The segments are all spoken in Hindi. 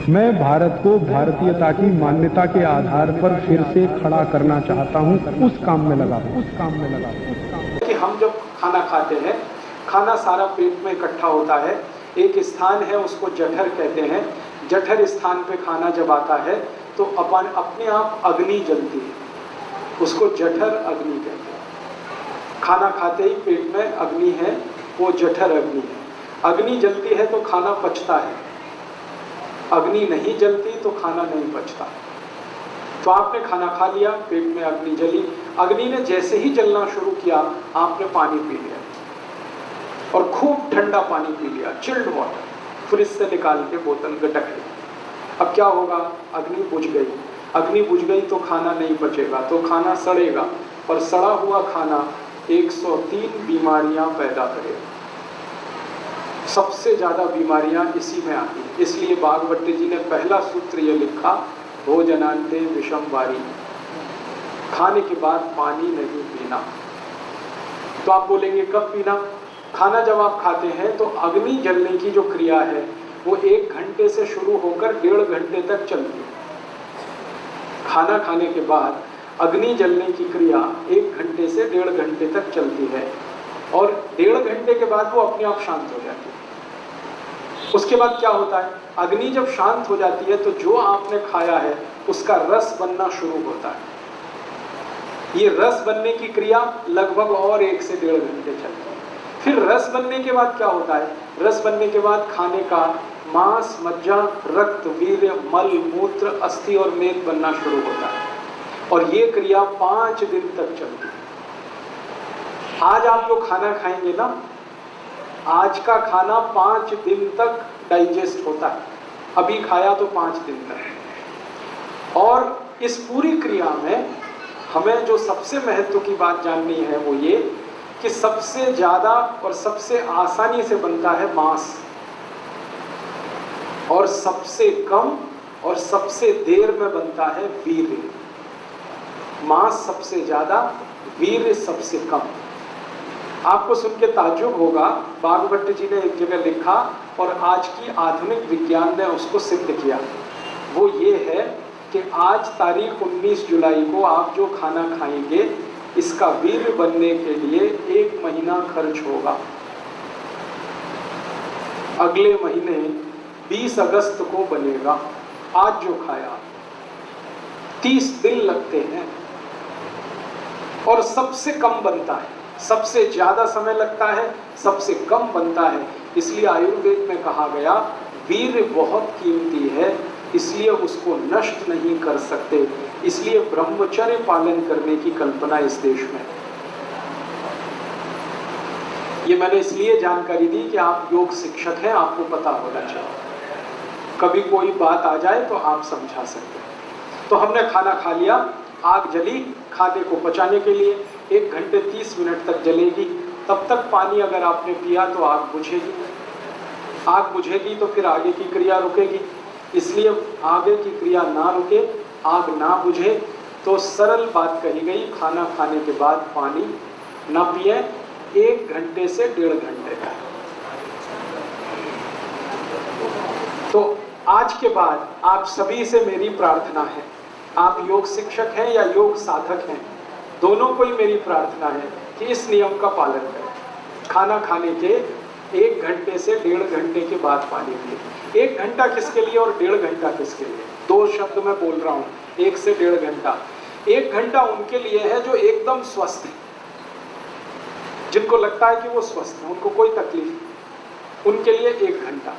मैं भारत को भारतीयता की मान्यता के आधार पर फिर से खड़ा करना चाहता हूं, उस काम में लगा कि हम जब खाना खाते हैं, खाना सारा पेट में इकट्ठा होता है। एक स्थान है, उसको जठर कहते हैं। जठर स्थान पे खाना जब आता है तो अपने आप अग्नि जलती है, उसको जठर अग्नि कहते हैं। खाना खाते ही पेट में अग्नि है, वो जठर अग्नि है। अग्नि जलती है तो खाना पचता है, अग्नि नहीं जलती तो खाना नहीं पचता। तो आपने खाना खा लिया, पेट में अग्नि जली, अग्नि ने जैसे ही जलना शुरू किया आपने पानी पी लिया और खूब ठंडा पानी पी लिया, चिल्ड वाटर, फ्रिज से निकाल के बोतल गटक ली। अब क्या होगा? अग्नि बुझ गई। अग्नि बुझ गई तो खाना नहीं पचेगा, तो खाना सड़ेगा, और सड़ा हुआ खाना 103 बीमारियां पैदा करेगा। सबसे ज्यादा बीमारियां इसी में आती हैं। इसलिए भागवत जी ने पहला सूत्र ये लिखा, भोजनान्ते विषम वारी, खाने के बाद पानी नहीं पीना। तो आप बोलेंगे कब पीना? खाना जब आप खाते हैं तो अग्नि जलने की जो क्रिया है वो 1 घंटे से शुरू होकर 1.5 घंटे तक चलती है। खाना खाने के बाद अग्नि जलने की क्रिया 1 घंटे से 1.5 घंटे तक चलती है, और 1.5 घंटे के बाद वो अपने आप शांत हो जाती है। उसके बाद क्या होता है? अग्नि जब शांत हो जाती है तो जो आपने खाया है उसका रस बनना शुरू होता है। ये रस बनने की क्रिया लगभग और 1 से 1.5 घंटे चलती है। फिर रस बनने के बाद क्या होता है? रस बनने के बाद खाने का मांस, मज्जा, रक्त, वीर्य, मल, मूत्र, अस्थि और मेद बनना शुरू होता है, और ये क्रिया 5 दिन तक चलती है। आज आप जो खाना खाएंगे ना, आज का खाना 5 दिन तक डाइजेस्ट होता है। अभी खाया तो 5 दिन तक। और इस पूरी क्रिया में हमें जो सबसे महत्व की बात जाननी है वो ये कि सबसे ज्यादा और सबसे आसानी से बनता है मांस, और सबसे कम और सबसे देर में बनता है वीर्य। मांस सबसे ज्यादा, वीर्य सबसे कम। आपको सुन के ताज्जुब होगा, भागवत जी ने एक जगह लिखा और आज की आधुनिक विज्ञान ने उसको सिद्ध किया। वो ये है कि आज तारीख 19 जुलाई को आप जो खाना खाएंगे इसका वीर्य बनने के लिए 1 महीना खर्च होगा। अगले महीने 20 अगस्त को बनेगा। आज जो खाया 30 दिन लगते हैं, और सबसे कम बनता है। सबसे ज्यादा समय लगता है, सबसे कम बनता है। इसलिए आयुर्वेद में कहा गया वीर्य बहुत कीमती है, इसलिए उसको नष्ट नहीं कर सकते। इसलिए ब्रह्मचर्य पालन करने की कल्पना इस देश में। ये मैंने इसलिए जानकारी दी कि आप योग शिक्षक हैं, आपको पता होना चाहिए। कभी कोई बात आ जाए तो आप समझा सकते हैं। तो हमने खाना खा लिया, आग जली, खाने को पचाने के लिए 1 घंटे 30 मिनट तक जलेगी। तब तक पानी अगर आपने पिया तो आग बुझेगी। आग बुझेगी तो फिर आगे की क्रिया रुकेगी। इसलिए आगे की क्रिया ना रुके, आग ना बुझे, तो सरल बात कही गई, खाना खाने के बाद पानी ना पिए 1 घंटे से 1.5 घंटे तक। तो आज के बाद आप सभी से मेरी प्रार्थना है, आप योग शिक्षक हैं या योग साधक हैं, दोनों को ही मेरी प्रार्थना है कि इस नियम का पालन करें। खाना खाने के 1 घंटे से 1.5 घंटे के बाद पानी पिए। 1 घंटा किसके लिए और 1.5 घंटा किसके लिए? 2 शब्द मैं बोल रहा हूँ, 1 से 1.5 घंटा। 1 घंटा उनके लिए है जो एकदम स्वस्थ है, जिनको लगता है कि वो स्वस्थ है, उनको कोई तकलीफ नहीं, उनके लिए 1 घंटा।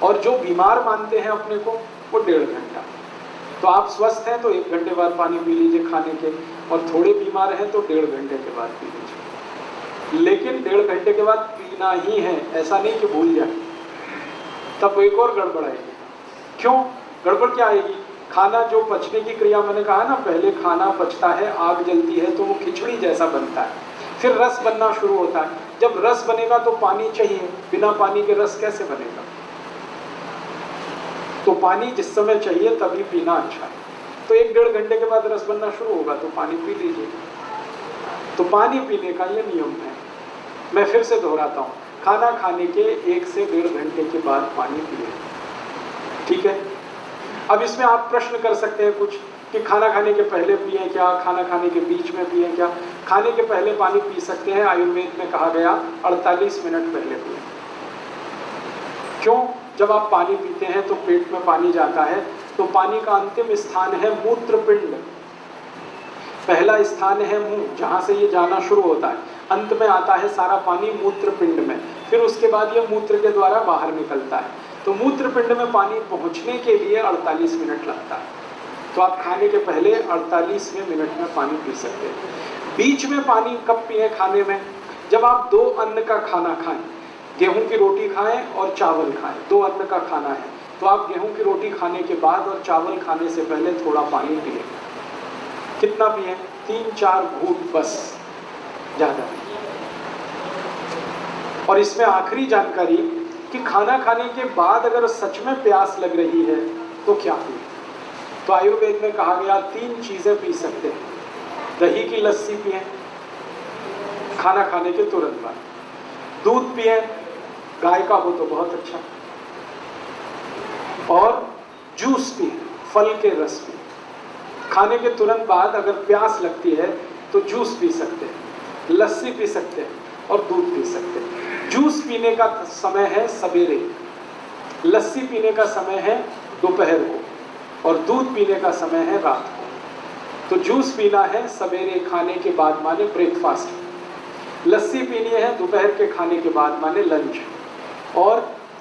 और जो बीमार मानते हैं अपने को, वो 1.5 घंटा। तो आप स्वस्थ हैं तो 1 घंटे बाद पानी पी लीजिए खाने के, और थोड़े बीमार हैं तो 1.5 घंटे के बाद पी लीजिए। लेकिन 1.5 घंटे के बाद पीना ही है, ऐसा नहीं कि भूल जाए, तब एक और गड़बड़ आएगी। क्यों गड़बड़ क्या आएगी? खाना जो पचने की क्रिया, मैंने कहा ना, पहले खाना पचता है, आग जलती है तो वो खिचड़ी जैसा बनता है, फिर रस बनना शुरू होता है। जब रस बनेगा तो पानी चाहिए, बिना पानी के रस कैसे बनेगा? तो पानी जिस समय चाहिए तभी पीना अच्छा है। तो 1-1.5 घंटे के बाद रस बनना शुरू होगा तो पानी पी लीजिए। तो पानी पीने का ये नियम है। मैं फिर से दोहराता हूँ, खाना खाने के 1 से 1.5 घंटे के बाद पानी पिए, ठीक है? अब इसमें आप प्रश्न कर सकते हैं कुछ कि खाना खाने के पहले पिए क्या, खाना खाने के बीच में पिए क्या। खाने के पहले पानी पी सकते हैं, आयुर्वेद में कहा गया 48 मिनट पहले पिए। क्यों? जब आप पानी पीते हैं तो पेट में पानी जाता है, तो पानी का अंतिम स्थान है मूत्रपिंड। पहला स्थान है मुंह, जहां से ये जाना शुरू होता है, अंत में आता है सारा पानी मूत्रपिंड में, फिर उसके बाद ये मूत्र के द्वारा बाहर निकलता है। तो मूत्रपिंड में पानी पहुंचने के लिए 48 मिनट लगता है। तो आप खाने के पहले 48वें मिनट में पानी पी सकते हैं। बीच में पानी कब पिए खाने में? जब आप 2 अन्न का खाना खाएं, गेहूं की रोटी खाएं और चावल खाएं, 2 अन्न का खाना है, तो आप गेहूं की रोटी खाने के बाद और चावल खाने से पहले थोड़ा पानी पिए। कितना पिए? 3-4 घूंट बस, ज्यादा। और इसमें आखिरी जानकारी कि खाना खाने के बाद अगर सच में प्यास लग रही है तो क्या पिए? तो आयुर्वेद में कहा गया 3 चीजें पी सकते हैं। दही की लस्सी पिए खाना खाने के तुरंत बाद, दूध पिए, गाय का हो तो बहुत अच्छा, और जूस पिए, फल के रस पिए। खाने के तुरंत बाद अगर प्यास लगती है तो जूस पी सकते हैं, लस्सी पी सकते हैं और दूध पी सकते हैं। जूस पीने का समय है सवेरे, लस्सी पीने का समय है दोपहर को, और दूध पीने का समय है रात को। तो जूस पीना है सवेरे खाने के बाद, माने ब्रेकफास्ट। लस्सी पीनी है दोपहर के खाने के बाद, माने लंच। और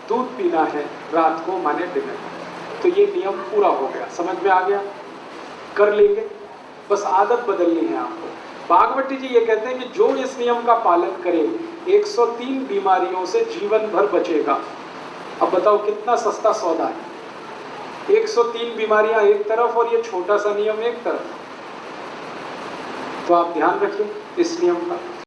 दूध पीना है रात को, माने डिनर। तो ये नियम पूरा हो गया, समझ में आ गया? कर लेंगे, बस आदत बदलनी है आपको। भागवती जी ये कहते हैं कि जो इस नियम का पालन करे 103 बीमारियों से जीवन भर बचेगा। अब बताओ कितना सस्ता सौदा है। 103 बीमारियां एक तरफ और ये छोटा सा नियम एक तरफ। तो आप ध्यान रखिए इस नियम का।